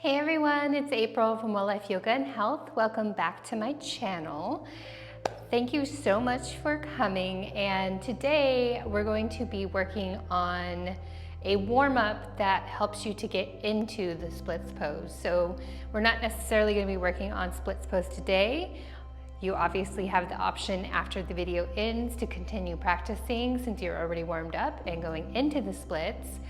Hey everyone, it's April from Well Life Yoga and Health. Welcome back to my channel. Thank you so much for coming, and today we're going to be working on a warm-up that helps you to get into the splits pose. So we're not necessarily going to be working on splits pose today. You obviously have the option after the video ends to continue practicing since you're already warmed up and going into the splits.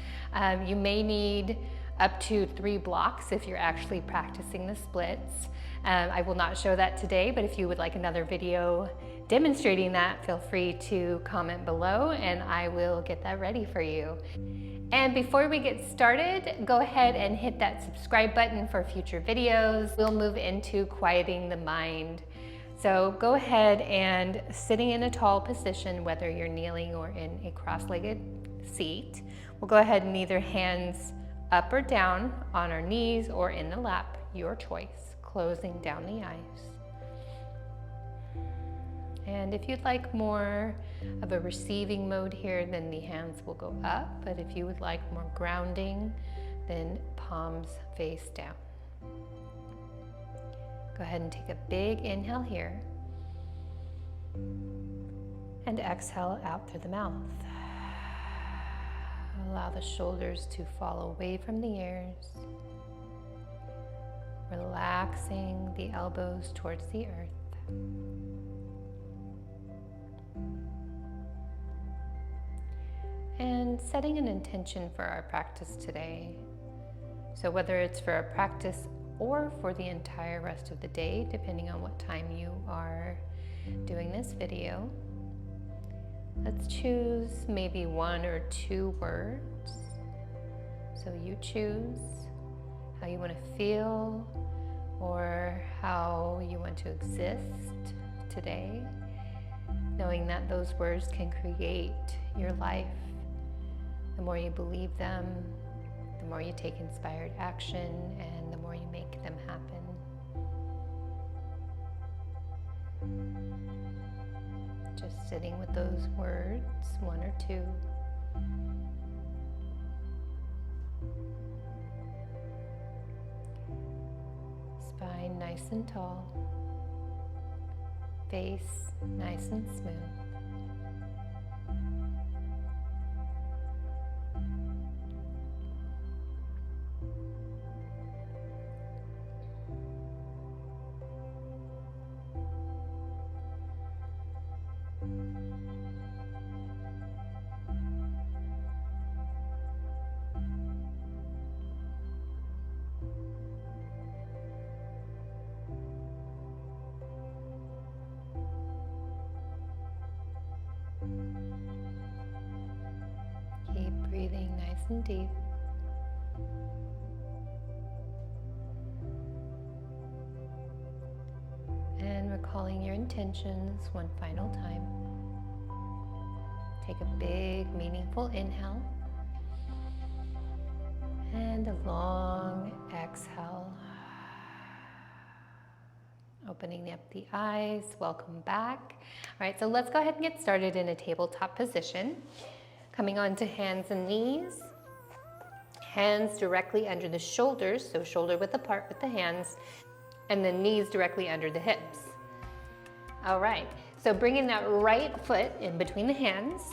You may need up to 3 blocks if you're actually practicing the splits. I will not show that today, but if you would like another video demonstrating that, feel free to comment below and I will get that ready for you. And before we get started, go ahead and hit that subscribe button for future videos. We'll move into quieting the mind. So go ahead and sitting in a tall position, whether you're kneeling or in a cross-legged seat, we'll go ahead and either hands up or down on our knees or in the lap, your choice, closing down the eyes. And if you'd like more of a receiving mode here, then the hands will go up, but if you would like more grounding, then palms face down. Go ahead and take a big inhale here and exhale out through the mouth. Allow the shoulders to fall away from the ears, relaxing the elbows towards the earth. And setting an intention for our practice today. So whether it's for a practice or for the entire rest of the day, depending on what time you are doing this video, let's choose maybe 1 or 2 words. So you choose how you want to feel or how you want to exist today, knowing that those words can create your life. The more you believe them, the more you take inspired action, and the more you make them happen. Just sitting with those words, 1 or 2. Spine nice and tall. Face nice and smooth. Keep breathing nice and deep. And recalling your intentions one final time. Take a big, meaningful inhale. And a long exhale. Opening up the eyes, welcome back. All right, so let's go ahead and get started in a tabletop position. Coming onto hands and knees. Hands directly under the shoulders, so shoulder width apart with the hands, and the knees directly under the hips. All right, so bringing that right foot in between the hands.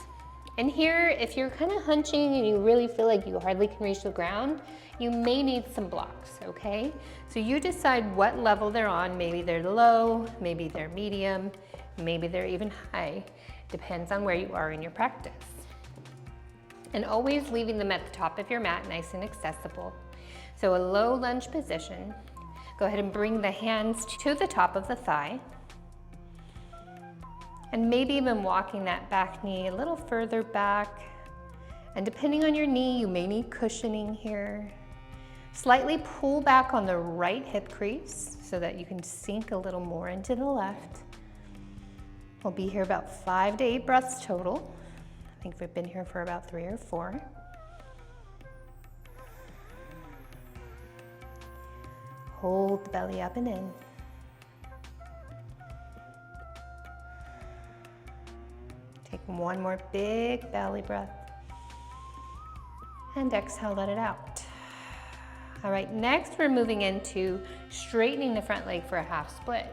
And here, if you're kind of hunching and you really feel like you hardly can reach the ground, you may need some blocks, okay? So you decide what level they're on. Maybe they're low, maybe they're medium, maybe they're even high. Depends on where you are in your practice. And always leaving them at the top of your mat, nice and accessible. So a low lunge position. Go ahead and bring the hands to the top of the thigh. And maybe even walking that back knee a little further back. And depending on your knee, you may need cushioning here. Slightly pull back on the right hip crease so that you can sink a little more into the left. We'll be here about 5 to 8 breaths total. I think we've been here for about 3 or 4. Hold the belly up and in. Take one more big belly breath. And exhale, let it out. All right, next we're moving into straightening the front leg for a half split.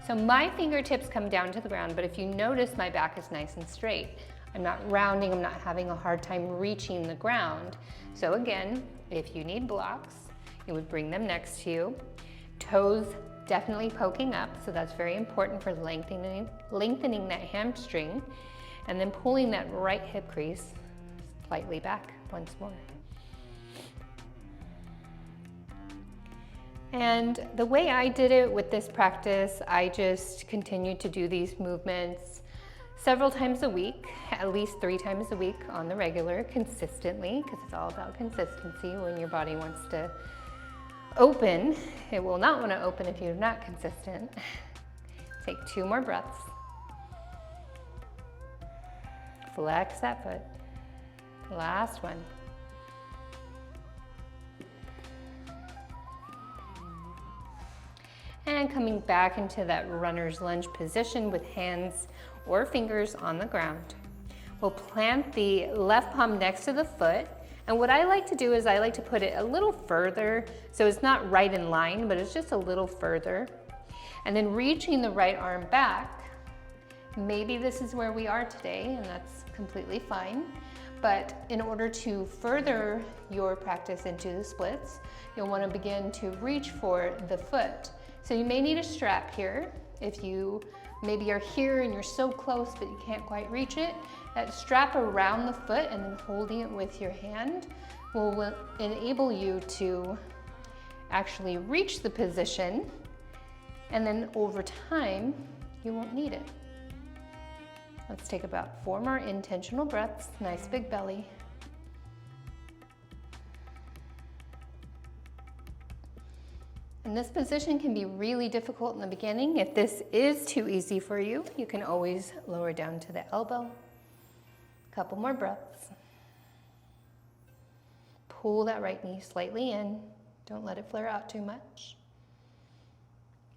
So my fingertips come down to the ground, but if you notice, my back is nice and straight. I'm not rounding, I'm not having a hard time reaching the ground. So again, if you need blocks, you would bring them next to you. Toes definitely poking up, so that's very important for lengthening that hamstring, and then pulling that right hip crease slightly back once more. And the way I did it with this practice, I just continued to do these movements several times a week, at least 3 times a week on the regular, consistently, because it's all about consistency. When your body wants to open, it will not want to open if you're not consistent. Take 2 more breaths. Flex that foot. Last one. And coming back into that runner's lunge position with hands or fingers on the ground. We'll plant the left palm next to the foot. And what I like to do is I like to put it a little further, so it's not right in line, but it's just a little further. And then reaching the right arm back. Maybe this is where we are today, and that's completely fine. But in order to further your practice into the splits, you'll want to begin to reach for the foot. So you may need a strap here. If you maybe are here and you're so close but you can't quite reach it, that strap around the foot and then holding it with your hand will enable you to actually reach the position, and then over time you won't need it. Let's take about 4 more intentional breaths. Nice big belly. And this position can be really difficult in the beginning. If this is too easy for you, you can always lower down to the elbow. A couple more breaths. Pull that right knee slightly in. Don't let it flare out too much.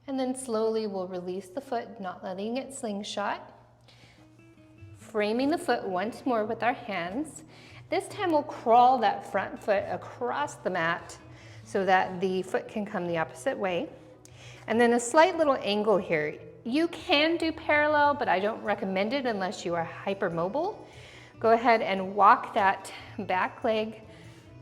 And then slowly we'll release the foot, not letting it slingshot. Framing the foot once more with our hands. This time we'll crawl that front foot across the mat so that the foot can come the opposite way. And then a slight little angle here. You can do parallel, but I don't recommend it unless you are hypermobile. Go ahead and walk that back leg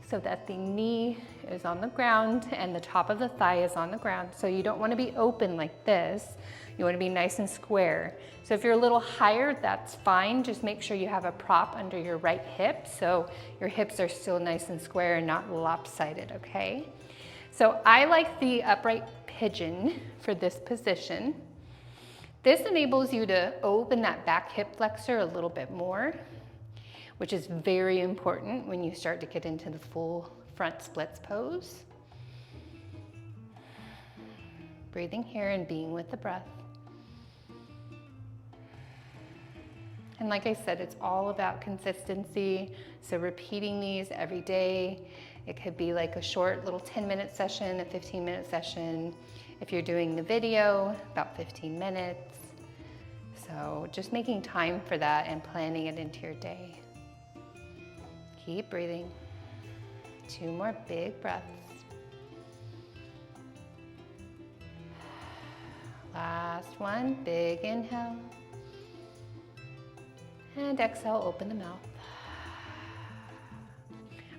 so that the knee is on the ground and the top of the thigh is on the ground. So you don't want to be open like this. You want to be nice and square. So if you're a little higher, that's fine. Just make sure you have a prop under your right hip so your hips are still nice and square and not lopsided, okay? So I like the upright pigeon for this position. This enables you to open that back hip flexor a little bit more, which is very important when you start to get into the full front splits pose. Breathing here and being with the breath. And like I said, it's all about consistency. So repeating these every day. It could be like a short little 10-minute session, a 15-minute session. If you're doing the video, about 15 minutes. So just making time for that and planning it into your day. Keep breathing. 2 more big breaths. Last one, big inhale. And exhale, open the mouth.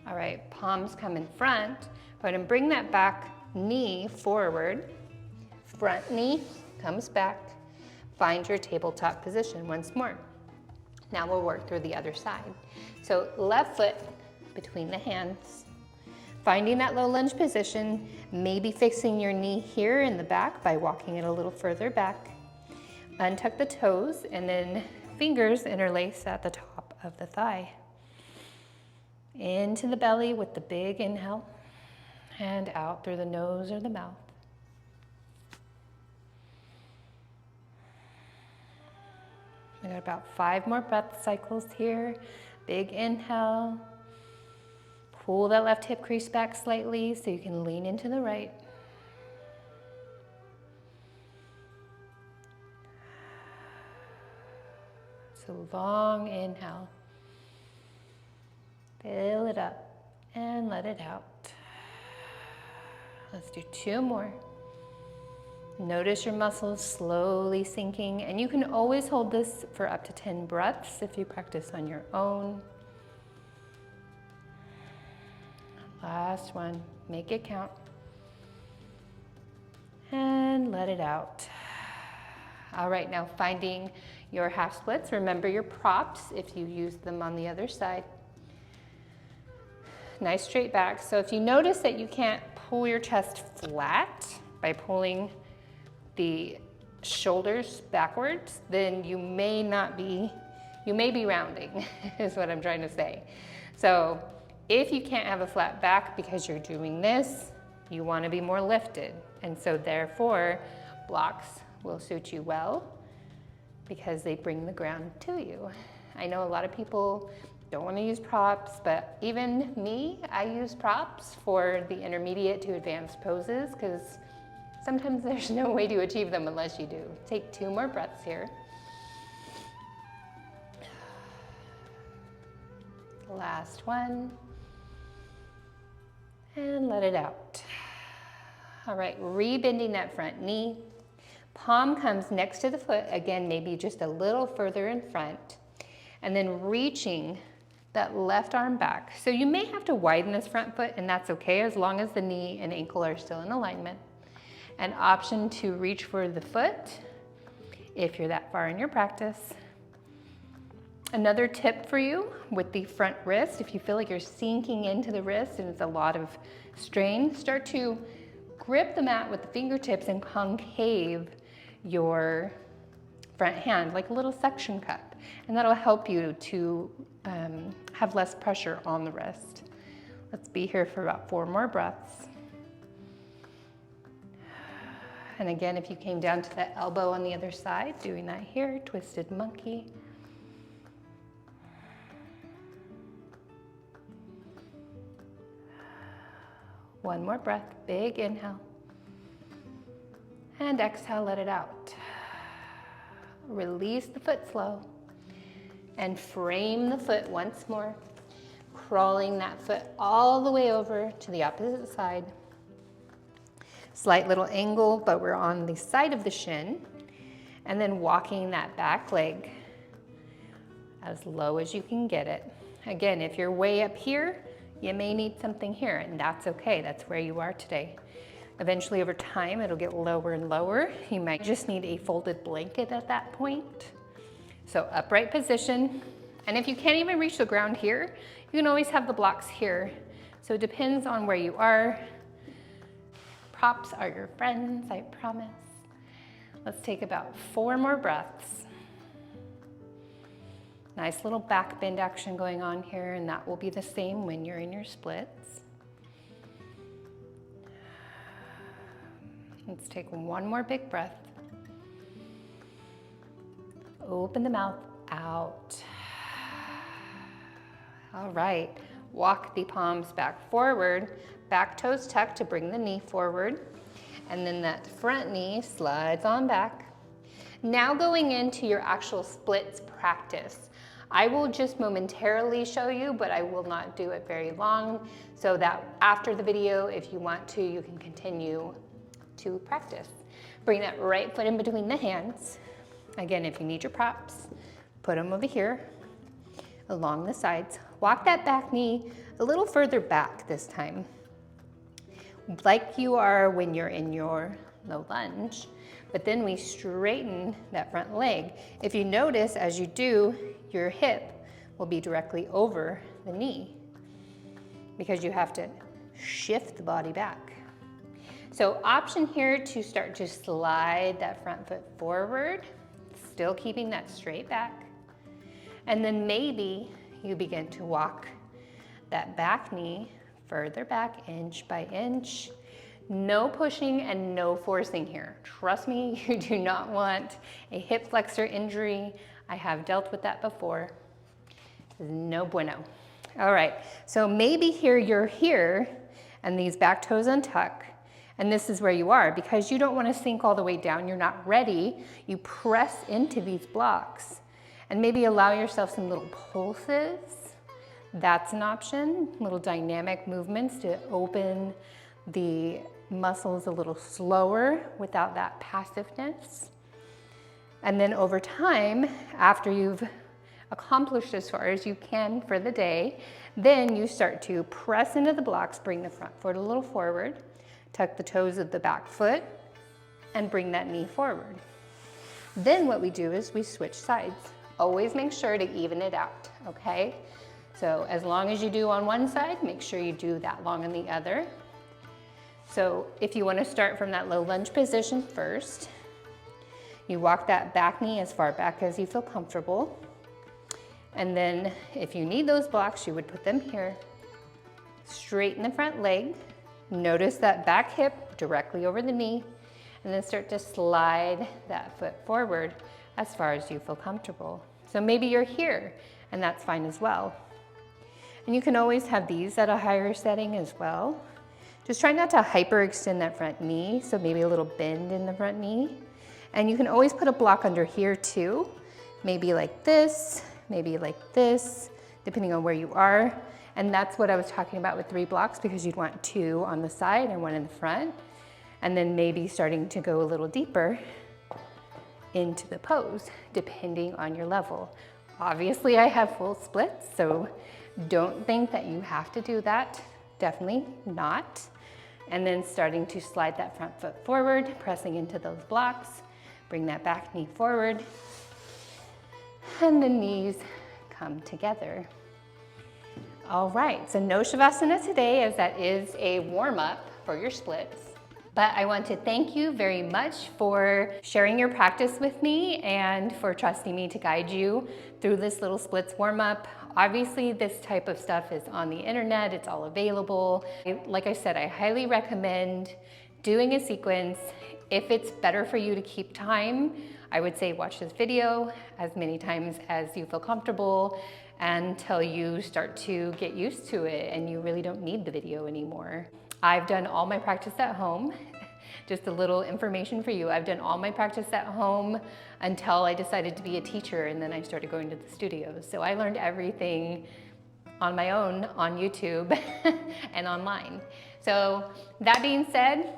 All right, palms come in front. Go ahead and bring that back knee forward. Front knee comes back. Find your tabletop position once more. Now we'll work through the other side. So left foot between the hands. Finding that low lunge position, maybe fixing your knee here in the back by walking it a little further back. Untuck the toes and then fingers interlace at the top of the thigh. Into the belly with the big inhale and out through the nose or the mouth. We got about 5 more breath cycles here. Big inhale. Pull that left hip crease back slightly so you can lean into the right. So long inhale. Fill it up and let it out. Let's do 2 more. Notice your muscles slowly sinking, and you can always hold this for up to 10 breaths if you practice on your own. Last one, make it count. And let it out. All right, now finding your half splits. Remember your props if you use them on the other side. Nice straight back. So if you notice that you can't pull your chest flat by pulling the shoulders backwards, then you may be rounding, is what I'm trying to say. So if you can't have a flat back because you're doing this, you want to be more lifted. And so therefore, blocks will suit you well because they bring the ground to you. I know a lot of people don't want to use props, but even me, I use props for the intermediate to advanced poses because sometimes there's no way to achieve them unless you do. Take 2 more breaths here. Last one. And let it out. All right, rebending that front knee. Palm comes next to the foot, again, maybe just a little further in front. And then reaching that left arm back. So you may have to widen this front foot, and that's okay as long as the knee and ankle are still in alignment. An option to reach for the foot if you're that far in your practice. Another tip for you with the front wrist, if you feel like you're sinking into the wrist and it's a lot of strain, start to grip the mat with the fingertips and concave your front hand like a little suction cup. And that'll help you to have less pressure on the wrist. Let's be here for about 4 more breaths. And again, if you came down to the elbow on the other side, doing that here, twisted monkey. One more breath, big inhale. And exhale, let it out. Release the foot slow. And frame the foot once more, crawling that foot all the way over to the opposite side. Slight little angle, but we're on the side of the shin. And then walking that back leg as low as you can get it. Again, if you're way up here, you may need something here, and that's okay. That's where you are today. Eventually, over time, it'll get lower and lower. You might just need a folded blanket at that point. So upright position. And if you can't even reach the ground here, you can always have the blocks here. So it depends on where you are. Props are your friends, I promise. Let's take about 4 more breaths. Nice little back bend action going on here, and that will be the same when you're in your splits. Let's take 1 more big breath. Open the mouth out. All right, walk the palms back forward, back toes tucked to bring the knee forward, and then that front knee slides on back. Now going into your actual splits practice. I will just momentarily show you, but I will not do it very long, so that after the video, if you want to, you can continue to practice. Bring that right foot in between the hands. Again, if you need your props, put them over here along the sides. Walk that back knee a little further back this time, like you are when you're in your low lunge. But then we straighten that front leg. If you notice, as you do, your hip will be directly over the knee because you have to shift the body back. So option here to start to slide that front foot forward, still keeping that straight back. And then maybe you begin to walk that back knee further back, inch by inch. No pushing and no forcing here. Trust me, you do not want a hip flexor injury. I have dealt with that before. No bueno. All right, so maybe here you're here and these back toes untuck, and this is where you are. Because you don't want to sink all the way down, you're not ready, you press into these blocks and maybe allow yourself some little pulses. That's an option, little dynamic movements to open the muscles a little slower without that passiveness. And then over time, after you've accomplished as far as you can for the day, then you start to press into the blocks, bring the front foot a little forward, tuck the toes of the back foot, and bring that knee forward. Then what we do is we switch sides. Always make sure to even it out, okay? So as long as you do on one side, make sure you do that long on the other. So if you want to start from that low lunge position first, you walk that back knee as far back as you feel comfortable. And then if you need those blocks, you would put them here. Straighten the front leg. Notice that back hip directly over the knee. And then start to slide that foot forward as far as you feel comfortable. So maybe you're here, and that's fine as well. And you can always have these at a higher setting as well. Just try not to hyperextend that front knee, so maybe a little bend in the front knee. And you can always put a block under here too, maybe like this, maybe like this, depending on where you are. And that's what I was talking about with 3 blocks, because you'd want 2 on the side and 1 in the front. And then maybe starting to go a little deeper into the pose, depending on your level. Obviously, I have full splits, so don't think that you have to do that. Definitely not. And then starting to slide that front foot forward, pressing into those blocks. Bring that back knee forward. And the knees come together. All right, so no Savasana today, as that is a warm-up for your splits. But I want to thank you very much for sharing your practice with me and for trusting me to guide you through this little splits warm-up. Obviously, this type of stuff is on the internet, it's all available. Like I said, I highly recommend doing a sequence. If it's better for you to keep time, I would say watch this video as many times as you feel comfortable until you start to get used to it and you really don't need the video anymore. I've done all my practice at home. Just a little information for you. I've done all my practice at home until I decided to be a teacher, and then I started going to the studios. So I learned everything on my own on YouTube and online. So that being said,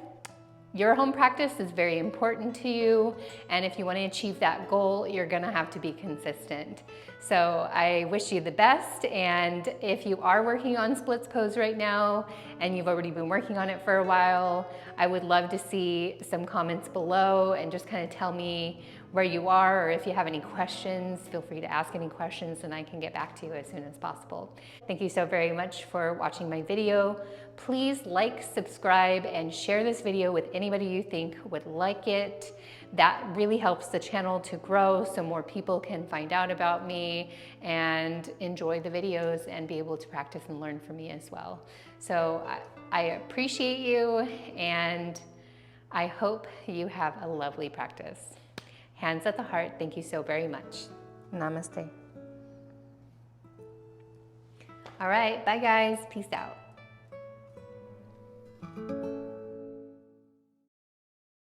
your home practice is very important to you, and if you want to achieve that goal, you're gonna have to be consistent. So I wish you the best, and if you are working on splits pose right now, and you've already been working on it for a while, I would love to see some comments below and just kind of tell me where you are, or if you have any questions, feel free to ask any questions and I can get back to you as soon as possible. Thank you so very much for watching my video. Please like, subscribe, and share this video with anybody you think would like it. That really helps the channel to grow so more people can find out about me and enjoy the videos and be able to practice and learn from me as well. So I appreciate you, and I hope you have a lovely practice. Hands at the heart, thank you so very much. Namaste. All right, bye guys, peace out.